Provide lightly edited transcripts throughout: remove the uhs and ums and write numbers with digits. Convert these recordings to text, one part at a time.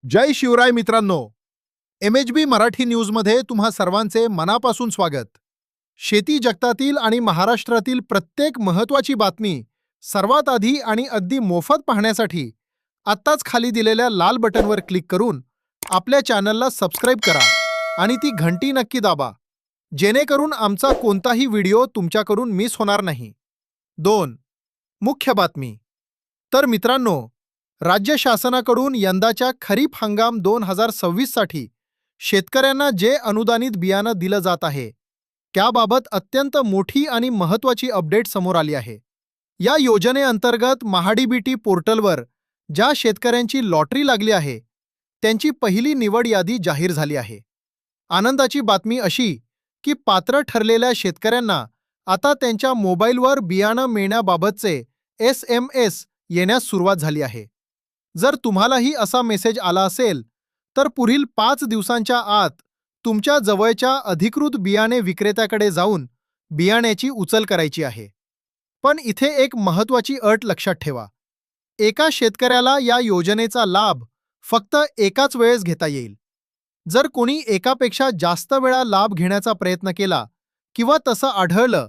जय शिवराय मित्रांनो. MHB मराठी न्यूजमध्ये तुम्हा सर्वांचे मनापासून स्वागत. शेती जगतातील आणि महाराष्ट्रातील प्रत्येक महत्त्वाची बातमी सर्वात आधी आणि अगदी मोफत पाहण्यासाठी आत्ताच खाली दिलेल्या लाल बटनवर क्लिक करून आपल्या चॅनलला सबस्क्राईब करा आणि ती घंटी नक्की दाबा, जेणेकरून आमचा कोणताही व्हिडिओ तुमच्याकडून मिस होणार नाही. 2. मुख्य बातमी. तर मित्रांनो, राज्य शासनाकडून यंदाच्या खरीप हंगाम 2026 साठी शेतकऱ्यांना जे अनुदानित बियाणं दिलं जात आहे, त्याबाबत अत्यंत मोठी आणि महत्त्वाची अपडेट समोर आली आहे. या योजनेअंतर्गत महाडीबीटी पोर्टलवर ज्या शेतकऱ्यांची लॉटरी लागली आहे, त्यांची पहिली निवड यादी जाहीर झाली आहे. आनंदाची बातमी अशी की पात्र ठरलेल्या शेतकऱ्यांना आता त्यांच्या मोबाईलवर बियाणं मिळण्याबाबतचे SMS येण्यास सुरुवात झाली आहे. जर तुम्हालाही असा मेसेज आला असेल, तर पुढील 5 दिवसांच्या आत तुमच्या जवळच्या अधिकृत बियाणे विक्रेत्याकडे जाऊन बियाण्याची उचल करायची आहे. पण इथे एक महत्त्वाची अट लक्षात ठेवा. एका शेतकऱ्याला या योजनेचा लाभ फक्त एकाच वेळेस घेता येईल. जर कोणी एकापेक्षा जास्त वेळा लाभ घेण्याचा प्रयत्न केला किंवा तसं आढळलं,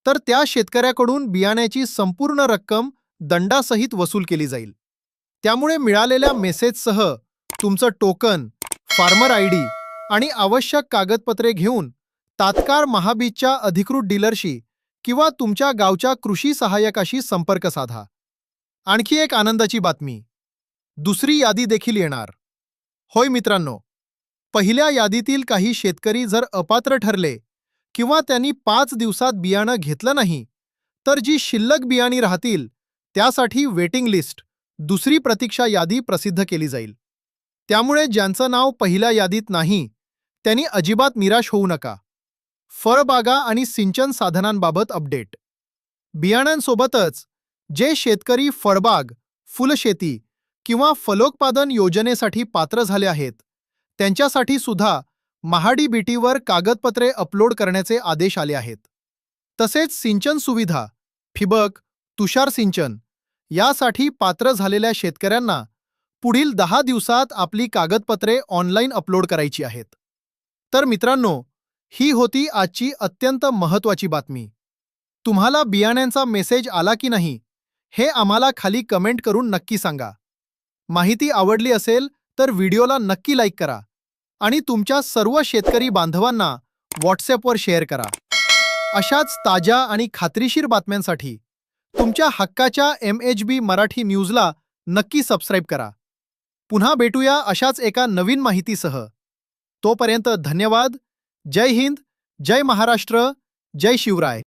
तर त्या शेतकऱ्याकडून बियाण्याची संपूर्ण रक्कम दंडासहित वसूल केली जाईल. त्यामुळे मिळालेल्या मेसेजसह तुमचं टोकन, फार्मर ID आणि आवश्यक कागदपत्रे घेऊन तात्काळ महाबीजच्या अधिकृत डीलरशी किंवा तुमच्या गावच्या कृषी सहाय्यकाशी संपर्क साधा. आणखी एक आनंदाची बातमी. दुसरी यादी देखील येणार. होय मित्रांनो, पहिल्या यादीतील काही शेतकरी जर अपात्र ठरले किंवा त्यांनी 5 दिवसात बियाणं घेतलं नाही, तर जी शिल्लक बियाणी राहतील त्यासाठी वेटिंग लिस्ट, दुसरी प्रतीक्षा यादी प्रसिद्ध केली जाईल. त्यामुळे ज्यांचं नाव पहिल्या यादीत नाही, त्यांनी अजिबात निराश होऊ नका. फळबागा आणि सिंचन साधनांबाबत अपडेट. बियाणांसोबतच जे शेतकरी फळबाग, फुलशेती किंवा फलोत्पादन योजनेसाठी पात्र झाले आहेत, त्यांच्यासाठी सुद्धा महाडीबीटीवर कागदपत्रे अपलोड करण्याचे आदेश आले आहेत. तसेच सिंचन सुविधा, ठिबक, तुषार सिंचन यासाठी पात्र झालेल्या शेतकऱ्यांना पुढील 10 दिवसात आपली कागदपत्रे ऑनलाईन अपलोड करायची आहेत. तर मित्रांनो, ही होती आजची अत्यंत महत्त्वाची बातमी. तुम्हाला बियाण्यांचा मेसेज आला की नाही, हे आम्हाला खाली कमेंट करून नक्की सांगा. माहिती आवडली असेल तर व्हिडिओला नक्की लाईक करा आणि तुमच्या सर्व शेतकरी बांधवांना WhatsAppवर शेअर करा. अशाच ताज्या आणि खात्रीशीर बातम्यांसाठी तुमच्या हक्काच्या MHB मराठी न्यूजला नक्की सबस्क्राईब करा. पुन्हा भेटूया अशाच एका नवीन माहितीसह. तोपर्यंत धन्यवाद. जय हिंद, जय महाराष्ट्र, जय शिवराय.